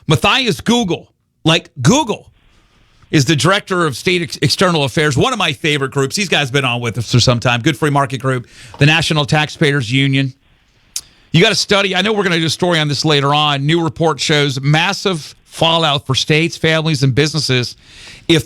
Mattias Gugel, like Google, is the director of state external affairs, one of my favorite groups. These guys have been on with us for some time. Good free market group, the National Taxpayers Union. You got to study. I know we're going to do a story on this later on. New report shows massive fallout for states, families, and businesses.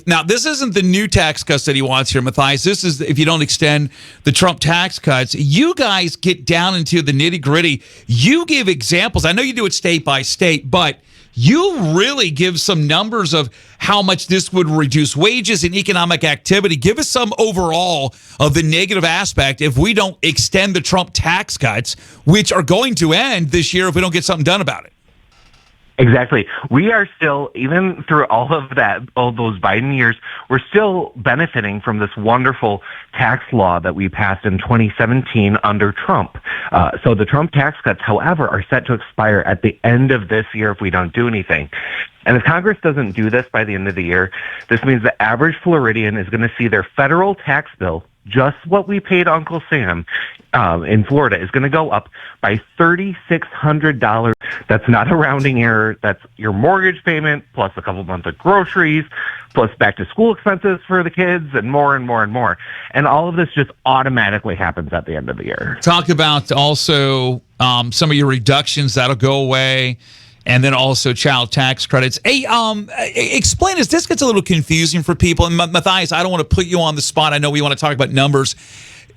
Now, this isn't the new tax cuts that he wants here, Mattias. This is if you don't extend the Trump tax cuts. You guys get down into the nitty-gritty. You give examples. I know you do it state by state, but you really give some numbers of how much this would reduce wages and economic activity. Give us some overall of the negative aspect if we don't extend the Trump tax cuts, which are going to end this year if we don't get something done about it. Exactly. We are still, even through all of that, all those Biden years, we're still benefiting from this wonderful tax law that we passed in 2017 under Trump. So the Trump tax cuts, however, are set to expire at the end of this year if we don't do anything. And if Congress doesn't do this by the end of the year, this means the average Floridian is going to see their federal tax bill, just what we paid Uncle Sam in Florida, is going to go up by $3,600. That's not a rounding error. That's your mortgage payment plus a couple months of groceries plus back to school expenses for the kids and more and more and more. And all of this just automatically happens at the end of the year. Talk about also some of your reductions that'll go away. And then also child tax credits. Hey, explain this. This gets a little confusing for people. And Mattias, I don't want to put you on the spot. I know we want to talk about numbers.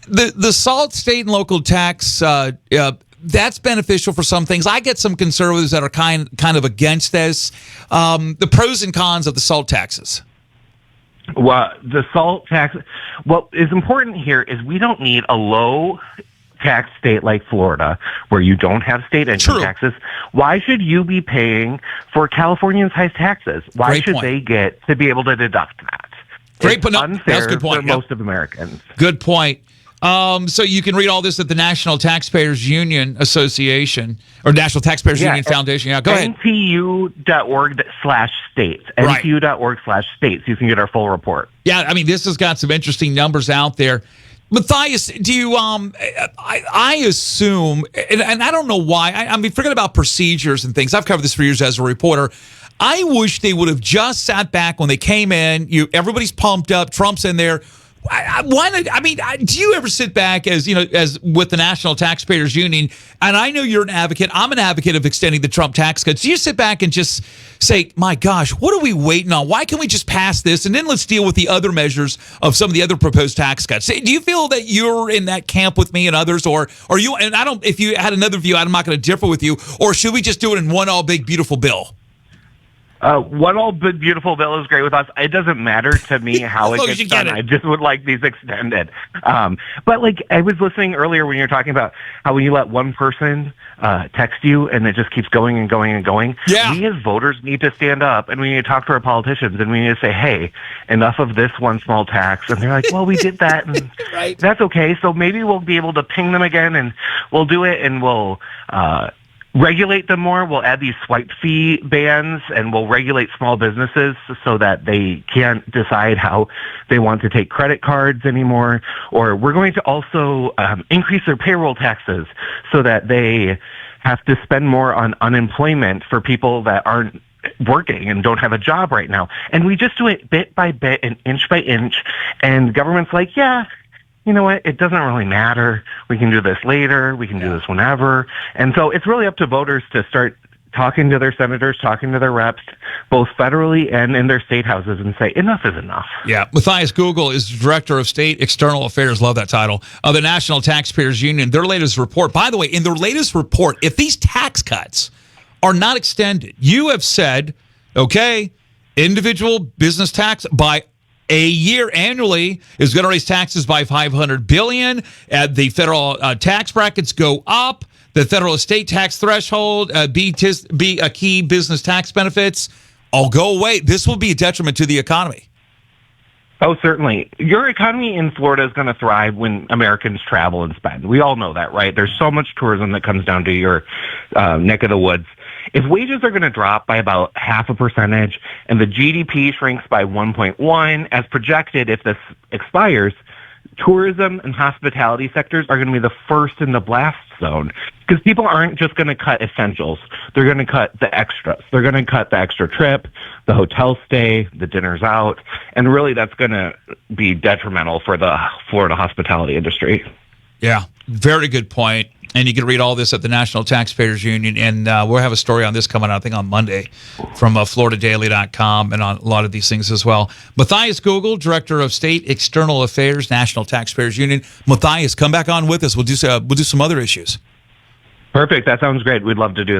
The SALT state and local tax, that's beneficial for some things. I get some conservatives that are kind of against this. The pros and cons of the SALT taxes. Well, the SALT tax, what is important here is we don't need a low tax state like Florida, where you don't have state income taxes. Why should you be paying for Californians' high taxes? Why should they get to be able to deduct that? Great, but unfair that's a good point. For most of Americans. Good point. So you can read all this at the National Taxpayers Union Association or National Taxpayers Union Foundation. Yeah, go ahead. NTU.org/states. NTU.org/states. You can get our full report. Yeah, I mean, this has got some interesting numbers out there. Mattias, do you, I assume, and I don't know why, I mean, forget about procedures and things. I've covered this for years as a reporter. I wish they would have just sat back when they came in. Everybody's pumped up. Trump's in there. Why not? I mean, do you ever sit back as with the National Taxpayers Union? And I know you're an advocate. I'm an advocate of extending the Trump tax cuts. Do you sit back and just say, my gosh, what are we waiting on? Why can't we just pass this? And then let's deal with the other measures of some of the other proposed tax cuts. Do you feel that you're in that camp with me and others? Or are you, and I don't, if you had another view, I'm not going to differ with you. Or should we just do it in one all big, beautiful bill? One all big, beautiful bill is great with us. It doesn't matter to me how it gets done. I just would like these extended. But like I was listening earlier when you were talking about how when you let one person text you and it just keeps going and going and going. Yeah. We as voters need to stand up and we need to talk to our politicians and we need to say, hey, enough of this one small tax. And they're like, well, we did that. And that's okay. So maybe we'll be able to ping them again and we'll do it and we'll regulate them more. We'll add these swipe fee bans and we'll regulate small businesses so that they can't decide how they want to take credit cards anymore. Or we're going to also increase their payroll taxes so that they have to spend more on unemployment for people that aren't working and don't have a job right now. And we just do it bit by bit and inch by inch. And government's like, yeah, you know what? It doesn't really matter. We can do this later. We can do this whenever. And so it's really up to voters to start talking to their senators, talking to their reps, both federally and in their state houses, and say, enough is enough. Yeah. Mattias Gugel is Director of State External Affairs, love that title, of the National Taxpayers Union. Their latest report, by the way, in their latest report, if these tax cuts are not extended, you have said, okay, individual business tax by a year annually is going to raise taxes by $500 billion. The federal tax brackets go up. The federal estate tax threshold, be key business tax benefits, all go away. This will be a detriment to the economy. Oh, certainly. Your economy in Florida is going to thrive when Americans travel and spend. We all know that, right? There's so much tourism that comes down to your neck of the woods. If wages are going to drop by about 0.5% and the GDP shrinks by 1.1 as projected, if this expires, tourism and hospitality sectors are going to be the first in the blast zone because people aren't just going to cut essentials. they're going to cut the extras. They're going to cut the extra trip, the hotel stay, the dinners out, and really that's going to be detrimental for the Florida hospitality industry. Yeah, very good point. And you can read all this at the National Taxpayers Union. And we'll have a story on this coming out, I think, on Monday from FloridaDaily.com and on a lot of these things as well. Mattias Gugel, Director of State External Affairs, National Taxpayers Union. Mattias, come back on with us. We'll do some other issues. Perfect. That sounds great. We'd love to do that.